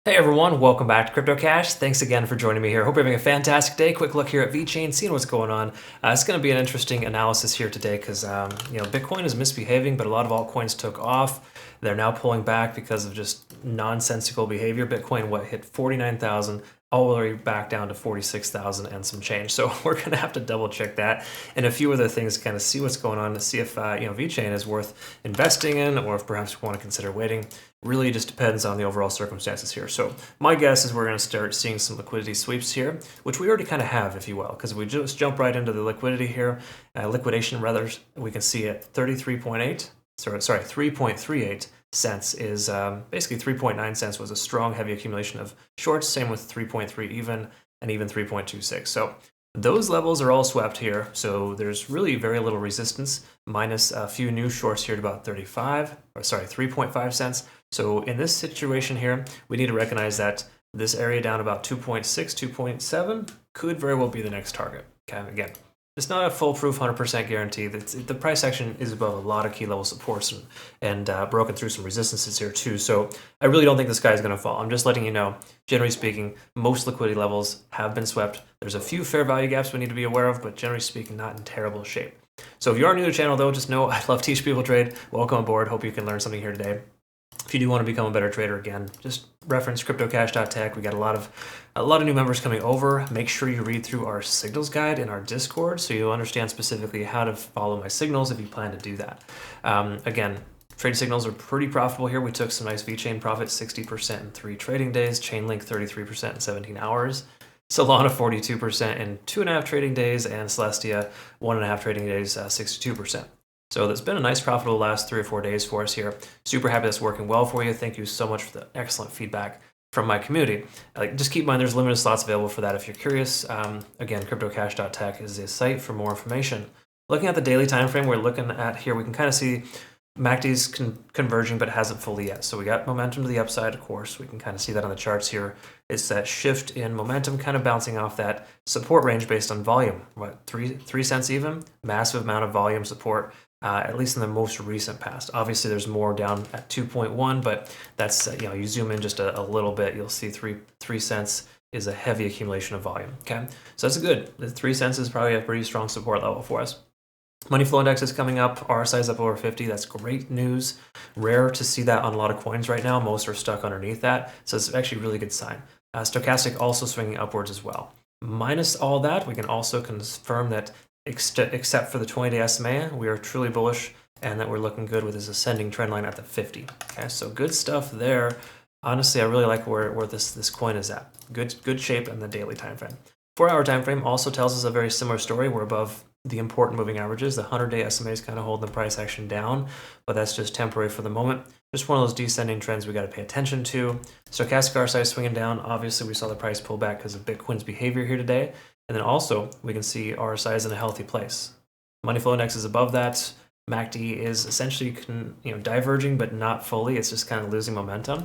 Hey everyone, welcome back to Crypto Cash. Thanks again for joining me here. Hope you're having a fantastic day. Quick look here at Vechain, seeing what's going on. It's going to be an interesting analysis here today because Bitcoin is misbehaving, but a lot of altcoins took off. They're now pulling back because of just nonsensical behavior. Bitcoin hit 49,000, all the way back down to 46,000 and some change. So we're going to have to double check that and a few other things to kind of see what's going on to see if Vechain is worth investing in or if perhaps we want to consider waiting. Really just depends on the overall circumstances here. So my guess is we're going to start seeing some liquidity sweeps here, which we already kind of have, if you will, because we just jump right into the liquidity here, liquidation rather. We can see at 3.38 cents is basically 3.9 cents was a strong heavy accumulation of shorts. Same with 3.3 even and even 3.26. So those levels are all swept here. So there's really very little resistance, minus a few new shorts here at about 3.5 cents. So in this situation here, we need to recognize that this area down about 2.6, 2.7 could very well be the next target. Okay, again, it's not a foolproof 100% guarantee. The price action is above a lot of key level supports and broken through some resistances here too. So I really don't think the sky is going to fall. I'm just letting you know, generally speaking, most liquidity levels have been swept. There's a few fair value gaps we need to be aware of, but generally speaking, not in terrible shape. So if you are new to the channel though, just know I love to teach people trade. Welcome aboard. Hope you can learn something here today. If you do want to become a better trader, again, just reference cryptocash.tech. We got a lot of new members coming over. Make sure you read through our signals guide in our Discord so you'll understand specifically how to follow my signals if you plan to do that. Again, trade signals are pretty profitable here. We took some nice Vechain profits, 60% in 3 trading days, Chainlink 33% in 17 hours. Solana 42% in 2.5 trading days, and Celestia 1.5 trading days, 62%. So that's been a nice profitable last 3 or 4 days for us here. Super happy that's working well for you. Thank you so much for the excellent feedback from my community. Just keep in mind there's limited slots available for that if you're curious. Again, cryptocash.tech is the site for more information. Looking at the daily time frame we're looking at here, we can kind of see MACD's converging, but hasn't fully yet. So we got momentum to the upside, of course. We can kind of see that on the charts here. It's that shift in momentum kind of bouncing off that support range based on volume. What, 3 cents even? Massive amount of volume support, at least in the most recent past. Obviously, there's more down at 2.1, but that's, you zoom in just a little bit, you'll see 3 cents is a heavy accumulation of volume, okay? So that's good. The 3 cents is probably a pretty strong support level for us. Money flow index is coming up, RSI is up over 50. That's great news. Rare to see that on a lot of coins right now. Most are stuck underneath that. So it's actually a really good sign. Stochastic also swinging upwards as well. Minus all that, we can also confirm that except for the 20-day SMA, we are truly bullish and that we're looking good with this ascending trend line at the 50. Okay, so good stuff there. Honestly, I really like where this coin is at. Good shape in the daily time frame. 4-hour time frame also tells us a very similar story. We're above the important moving averages. The 100-day SMA is kind of holding the price action down, but that's just temporary for the moment. Just one of those descending trends we got to pay attention to. Stochastic RSI is swinging down. Obviously, we saw the price pull back because of Bitcoin's behavior here today. And then also, we can see RSI is in a healthy place. Money flow index is above that. MACD is essentially diverging, but not fully. It's just kind of losing momentum.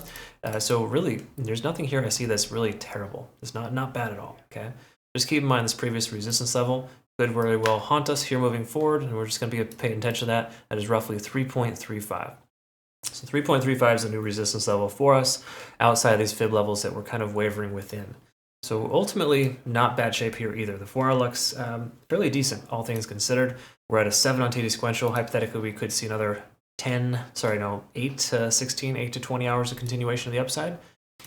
So really, there's nothing here I see that's really terrible. It's not bad at all, okay? Just keep in mind this previous resistance level could very well haunt us here moving forward, and we're just going to be paying attention to that. That is roughly 3.35. So 3.35 is the new resistance level for us outside of these fib levels that we're kind of wavering within. So ultimately, not bad shape here either. The 4-hour looks fairly decent, all things considered. We're at a 7 on TD sequential. Hypothetically, we could see another 8 to 16, 8 to 20 hours of continuation of the upside.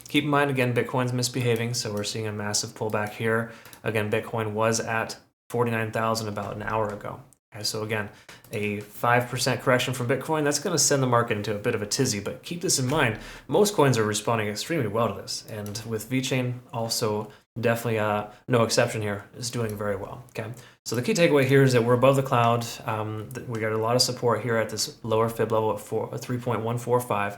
Keep in mind, again, Bitcoin's misbehaving, so we're seeing a massive pullback here. Again, Bitcoin was at 49,000 about an hour ago. Okay, so again, a 5% correction from Bitcoin, that's going to send the market into a bit of a tizzy, but keep this in mind, most coins are responding extremely well to this, and with Vechain also definitely no exception here, is doing very well. Okay, so the key takeaway here is that we're above the cloud. We got a lot of support here at this lower fib level at 3.145,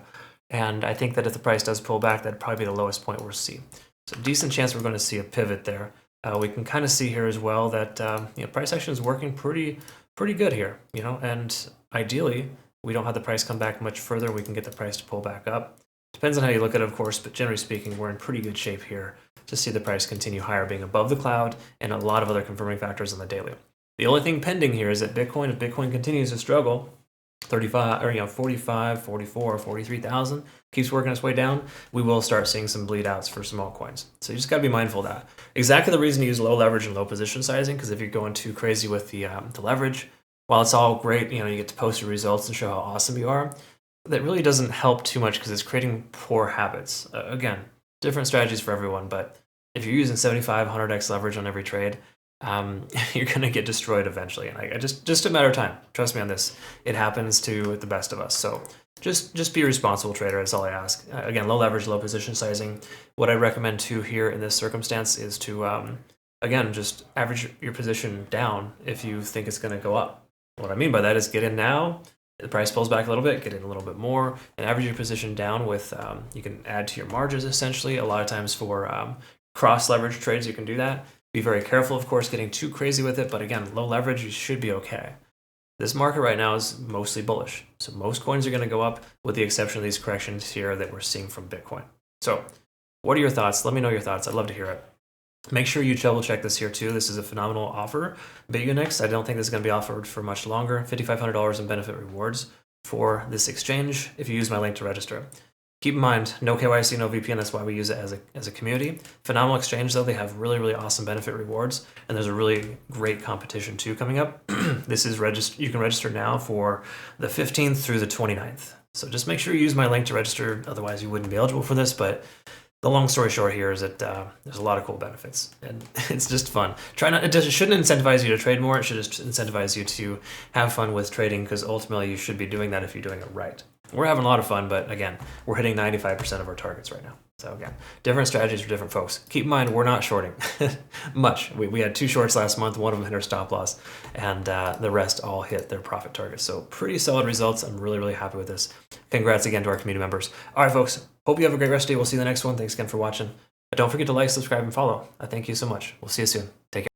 and I think that if the price does pull back, that'd probably be the lowest point we'll see. So decent chance we're going to see a pivot there. We can kind of see here as well that price action is working pretty good here, and ideally we don't have the price come back much further. We can get the price to pull back up. Depends on how you look at it, of course, but generally speaking, we're in pretty good shape here to see the price continue higher, being above the cloud, and a lot of other confirming factors on the daily. The only thing pending here is that if Bitcoin continues to struggle, 35 or 45, 44, 43,000 keeps working its way down, we will start seeing some bleed outs for some altcoins. So you just got to be mindful of that. Exactly the reason to use low leverage and low position sizing, because if you're going too crazy with the leverage, while it's all great, you get to post your results and show how awesome you are, that really doesn't help too much because it's creating poor habits. Again, different strategies for everyone, but if you're using 75, 100x leverage on every trade, you're going to get destroyed eventually. And I just a matter of time. Trust me on this. It happens to the best of us. So just be a responsible trader. That's all I ask. Again, low leverage, low position sizing. What I recommend too here in this circumstance is to, again, just average your position down if you think it's going to go up. What I mean by that is get in now. The price pulls back a little bit, get in a little bit more, and average your position down with, you can add to your margins essentially. A lot of times for cross leverage trades, you can do that. Be very careful, of course, getting too crazy with it, but again, low leverage, you should be okay. This market right now is mostly bullish. So most coins are going to go up with the exception of these corrections here that we're seeing from Bitcoin. So what are your thoughts? Let me know your thoughts. I'd love to hear it. Make sure you double check this here too. This is a phenomenal offer. Bitunix, I don't think this is going to be offered for much longer. $5,500 in benefit rewards for this exchange if you use my link to register. Keep in mind, no KYC, no VPN. That's why we use it as a community. Phenomenal exchange though. They have really, really awesome benefit rewards, and there's a really great competition too coming up. This is you can register now for the 15th through the 29th. So just make sure you use my link to register. Otherwise, you wouldn't be eligible for this. But the long story short here is that there's a lot of cool benefits, and it's just fun. It shouldn't incentivize you to trade more. It should just incentivize you to have fun with trading, because ultimately you should be doing that if you're doing it right. We're having a lot of fun, but again, we're hitting 95% of our targets right now. So again, different strategies for different folks. Keep in mind, we're not shorting much. We had 2 shorts last month. One of them hit our stop loss, and the rest all hit their profit targets. So pretty solid results. I'm really, really happy with this. Congrats again to our community members. All right, folks. Hope you have a great rest of the day. We'll see you in the next one. Thanks again for watching. But don't forget to like, subscribe, and follow. I thank you so much. We'll see you soon.